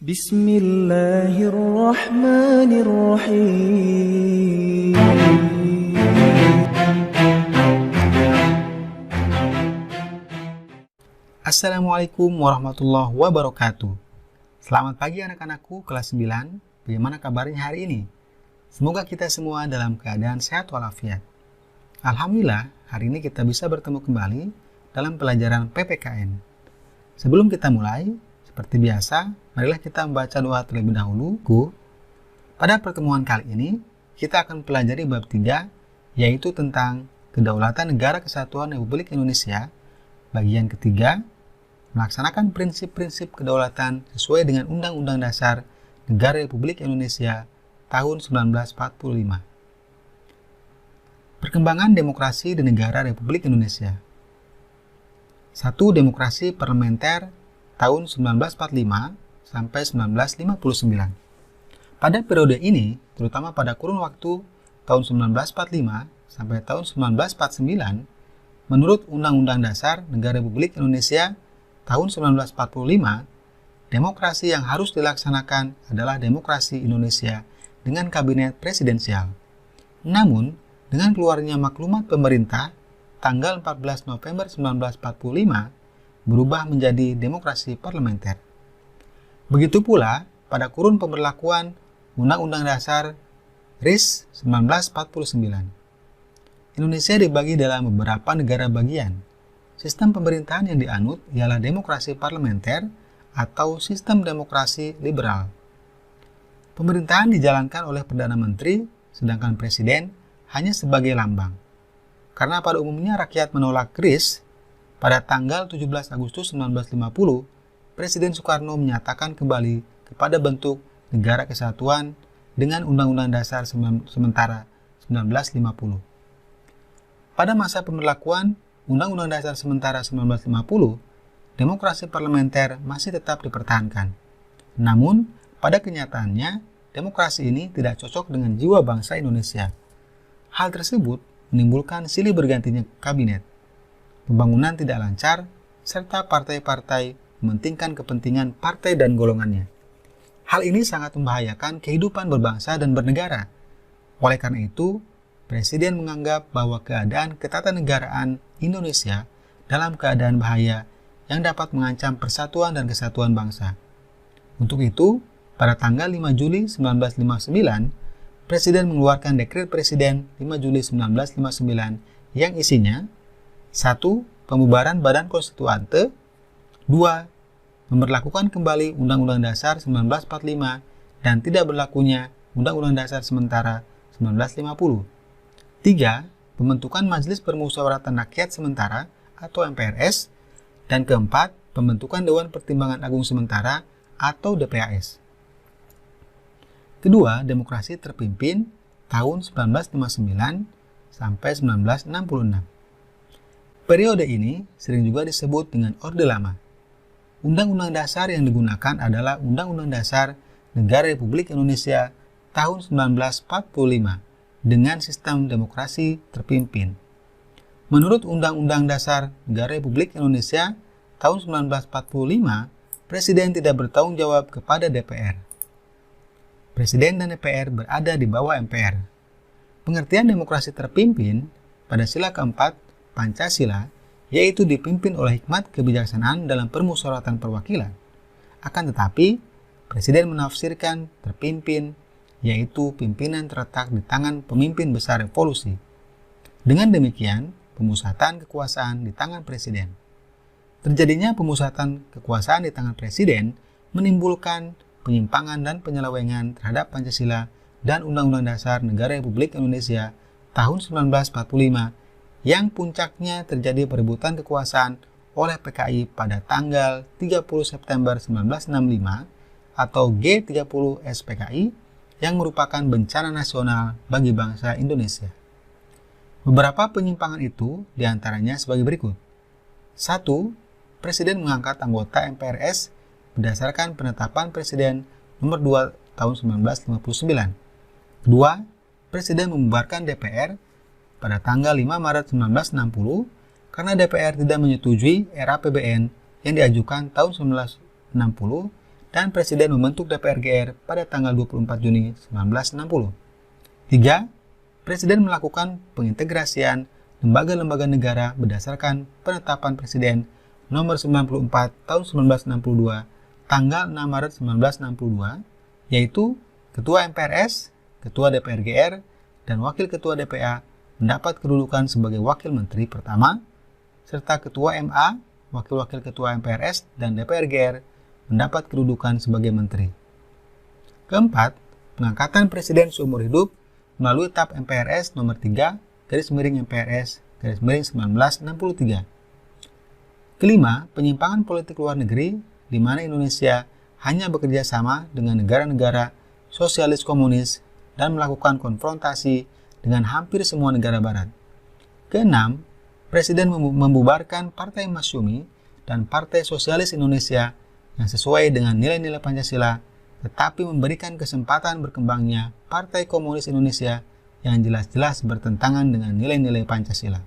Bismillahirrahmanirrahim. Assalamualaikum warahmatullahi wabarakatuh. Selamat pagi anak-anakku kelas 9. Bagaimana kabarnya hari ini? Semoga kita semua dalam keadaan sehat walafiat. Alhamdulillah, hari ini kita bisa bertemu kembali dalam pelajaran PPKN. Sebelum kita mulai, seperti biasa, marilah kita membaca doa terlebih dahulu. Pada pertemuan kali ini, kita akan pelajari bab 3, yaitu tentang Kedaulatan Negara Kesatuan Republik Indonesia, bagian ketiga, melaksanakan prinsip-prinsip kedaulatan sesuai dengan Undang-Undang Dasar Negara Republik Indonesia tahun 1945. Perkembangan demokrasi di negara Republik Indonesia. 1. Demokrasi parlementer tahun 1945 sampai 1959. Pada periode ini, terutama pada kurun waktu tahun 1945 sampai tahun 1949, menurut Undang-Undang Dasar Negara Republik Indonesia tahun 1945, demokrasi yang harus dilaksanakan adalah demokrasi Indonesia dengan kabinet presidensial. Namun, dengan keluarnya maklumat pemerintah tanggal 14 November 1945, berubah menjadi demokrasi parlementer. Begitu pula pada kurun pemberlakuan Undang-Undang Dasar RIS 1949. Indonesia dibagi dalam beberapa negara bagian. Sistem pemerintahan yang dianut ialah demokrasi parlementer atau sistem demokrasi liberal. Pemerintahan dijalankan oleh Perdana Menteri, sedangkan Presiden hanya sebagai lambang. Karena pada umumnya rakyat menolak RIS, pada tanggal 17 Agustus 1950, Presiden Soekarno menyatakan kembali kepada bentuk negara kesatuan dengan Undang-Undang Dasar Sementara 1950. Pada masa pemberlakuan Undang-Undang Dasar Sementara 1950, demokrasi parlementer masih tetap dipertahankan. Namun, pada kenyataannya, demokrasi ini tidak cocok dengan jiwa bangsa Indonesia. Hal tersebut menimbulkan silih bergantinya kabinet. Pembangunan tidak lancar, serta partai-partai mementingkan kepentingan partai dan golongannya. Hal ini sangat membahayakan kehidupan berbangsa dan bernegara. Oleh karena itu, Presiden menganggap bahwa keadaan ketatanegaraan Indonesia dalam keadaan bahaya yang dapat mengancam persatuan dan kesatuan bangsa. Untuk itu, pada tanggal 5 Juli 1959, Presiden mengeluarkan Dekret Presiden 5 Juli 1959 yang isinya 1. Pembubaran Badan Konstituante. 2. Memberlakukan kembali Undang-Undang Dasar 1945 dan tidak berlakunya Undang-Undang Dasar Sementara 1950. 3. Pembentukan Majelis Permusyawaratan Rakyat Sementara atau MPRS. Dan keempat, pembentukan Dewan Pertimbangan Agung Sementara atau DPAS. Kedua, demokrasi terpimpin tahun 1959 sampai 1966. Periode ini sering juga disebut dengan Orde Lama. Undang-Undang Dasar yang digunakan adalah Undang-Undang Dasar Negara Republik Indonesia tahun 1945 dengan sistem demokrasi terpimpin. Menurut Undang-Undang Dasar Negara Republik Indonesia tahun 1945, Presiden tidak bertanggung jawab kepada DPR. Presiden dan DPR berada di bawah MPR. Pengertian demokrasi terpimpin pada sila keempat Pancasila, yaitu dipimpin oleh hikmat kebijaksanaan dalam permusyawaratan perwakilan. Akan tetapi, Presiden menafsirkan terpimpin, yaitu pimpinan terletak di tangan pemimpin besar revolusi. Dengan demikian, pemusatan kekuasaan di tangan Presiden. Terjadinya pemusatan kekuasaan di tangan Presiden menimbulkan penyimpangan dan penyelewengan terhadap Pancasila dan Undang-Undang Dasar Negara Republik Indonesia tahun 1945 yang puncaknya terjadi perebutan kekuasaan oleh PKI pada tanggal 30 September 1965 atau G30 SPKI yang merupakan bencana nasional bagi bangsa Indonesia. Beberapa penyimpangan itu diantaranya sebagai berikut. 1. Presiden mengangkat anggota MPRS berdasarkan penetapan Presiden nomor 2 tahun 1959. 2. Presiden membubarkan DPR pada tanggal 5 Maret 1960 karena DPR tidak menyetujui RAPBN yang diajukan tahun 1960 dan Presiden membentuk DPR GR pada tanggal 24 Juni 1960. 3. Presiden melakukan pengintegrasian lembaga-lembaga negara berdasarkan penetapan Presiden nomor 94 tahun 1962 tanggal 6 Maret 1962, yaitu Ketua MPRS, Ketua DPR GR, dan Wakil Ketua DPA mendapat kedudukan sebagai Wakil Menteri pertama, serta Ketua MA, Wakil-Wakil Ketua MPRS, dan DPR GR mendapat kedudukan sebagai Menteri. Keempat, pengangkatan Presiden seumur hidup melalui TAP MPRS nomor 3, /MPRS, /1963. Kelima, penyimpangan politik luar negeri di mana Indonesia hanya bekerja sama dengan negara-negara sosialis komunis dan melakukan konfrontasi dengan hampir semua negara barat. Keenam, Presiden membubarkan Partai Masyumi dan Partai Sosialis Indonesia yang sesuai dengan nilai-nilai Pancasila, tetapi memberikan kesempatan berkembangnya Partai Komunis Indonesia yang jelas-jelas bertentangan dengan nilai-nilai Pancasila.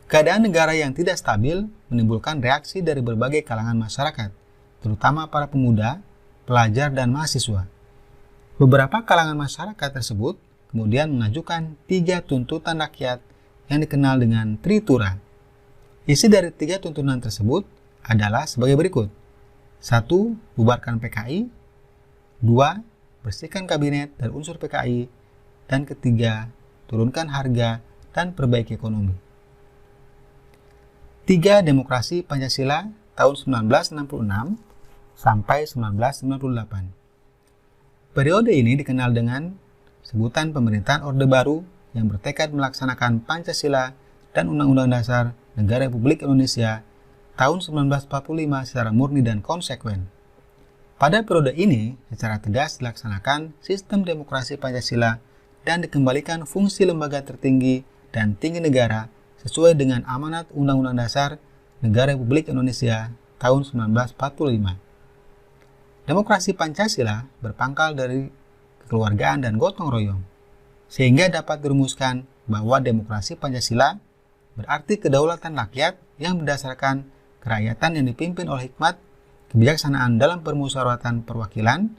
Keadaan negara yang tidak stabil menimbulkan reaksi dari berbagai kalangan masyarakat, terutama para pemuda, pelajar, dan mahasiswa. Beberapa kalangan masyarakat tersebut kemudian mengajukan 3 tuntutan rakyat yang dikenal dengan Tritura. Isi dari 3 tuntutan tersebut adalah sebagai berikut. 1. Bubarkan PKI. 2. Bersihkan kabinet dan unsur PKI. Dan ketiga, turunkan harga dan perbaiki ekonomi. 3. Demokrasi Pancasila tahun 1966 sampai 1998. Periode ini dikenal dengan sebutan pemerintahan Orde Baru yang bertekad melaksanakan Pancasila dan Undang-Undang Dasar Negara Republik Indonesia tahun 1945 secara murni dan konsekuen. Pada periode ini, secara tegas dilaksanakan sistem demokrasi Pancasila dan dikembalikan fungsi lembaga tertinggi dan tinggi negara sesuai dengan amanat Undang-Undang Dasar Negara Republik Indonesia tahun 1945. Demokrasi Pancasila berpangkal dari kekeluargaan dan gotong royong, sehingga dapat dirumuskan bahwa demokrasi Pancasila berarti kedaulatan rakyat yang berdasarkan kerakyatan yang dipimpin oleh hikmat, kebijaksanaan dalam permusyawaratan perwakilan,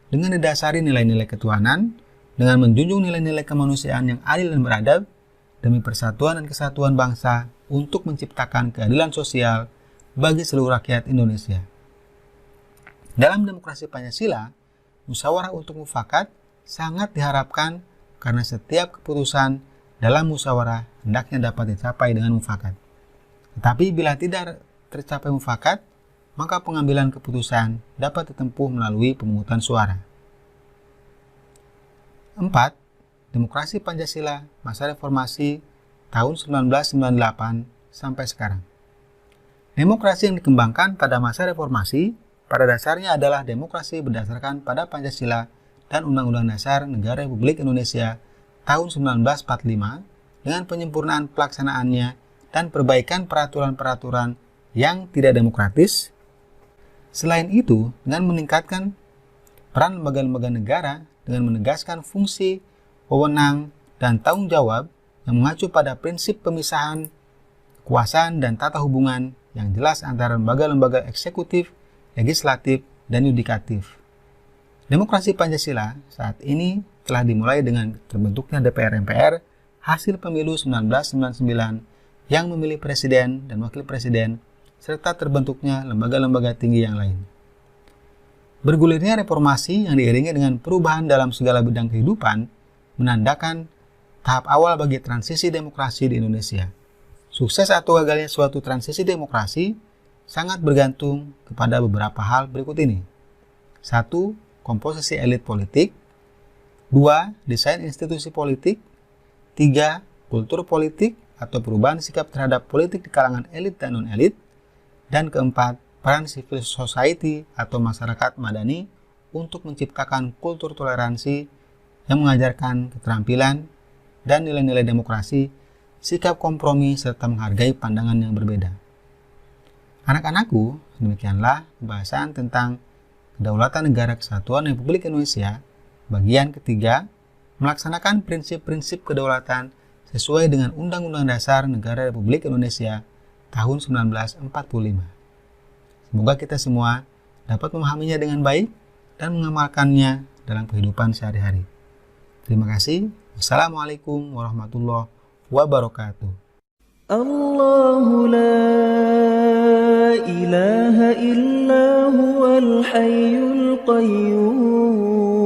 dengan didasari nilai-nilai ketuhanan, dengan menjunjung nilai-nilai kemanusiaan yang adil dan beradab, demi persatuan dan kesatuan bangsa untuk menciptakan keadilan sosial bagi seluruh rakyat Indonesia. Dalam demokrasi Pancasila, musyawarah untuk mufakat sangat diharapkan karena setiap keputusan dalam musyawarah hendaknya dapat dicapai dengan mufakat. Tetapi bila tidak tercapai mufakat, maka pengambilan keputusan dapat ditempuh melalui pemungutan suara. 4. Demokrasi Pancasila masa reformasi tahun 1998 sampai sekarang. Demokrasi yang dikembangkan pada masa reformasi pada dasarnya adalah demokrasi berdasarkan pada Pancasila dan Undang-Undang Dasar Negara Republik Indonesia tahun 1945 dengan penyempurnaan pelaksanaannya dan perbaikan peraturan-peraturan yang tidak demokratis. Selain itu, dengan meningkatkan peran lembaga-lembaga negara dengan menegaskan fungsi, wewenang, dan tanggung jawab yang mengacu pada prinsip pemisahan kekuasaan dan tata hubungan yang jelas antara lembaga-lembaga eksekutif, legislatif, dan yudikatif. Demokrasi Pancasila saat ini telah dimulai dengan terbentuknya DPR-MPR hasil pemilu 1999 yang memilih presiden dan wakil presiden serta terbentuknya lembaga-lembaga tinggi yang lain. Bergulirnya reformasi yang diiringi dengan perubahan dalam segala bidang kehidupan menandakan tahap awal bagi transisi demokrasi di Indonesia. Sukses atau gagalnya suatu transisi demokrasi sangat bergantung kepada beberapa hal berikut ini. 1. Komposisi elit politik. 2. Desain institusi politik. 3. Kultur politik atau perubahan sikap terhadap politik di kalangan elit dan non-elit. Dan keempat, peran civil society atau masyarakat madani untuk menciptakan kultur toleransi yang mengajarkan keterampilan dan nilai-nilai demokrasi, sikap kompromi, serta menghargai pandangan yang berbeda. Anak-anakku, demikianlah pembahasan tentang Kedaulatan Negara Kesatuan Republik Indonesia, bagian ketiga, melaksanakan prinsip-prinsip kedaulatan sesuai dengan Undang-Undang Dasar Negara Republik Indonesia tahun 1945. Semoga kita semua dapat memahaminya dengan baik dan mengamalkannya dalam kehidupan sehari-hari. Terima kasih. Wassalamualaikum warahmatullahi wabarakatuh. Allahu la ilaha illa huwal hayyul qayyum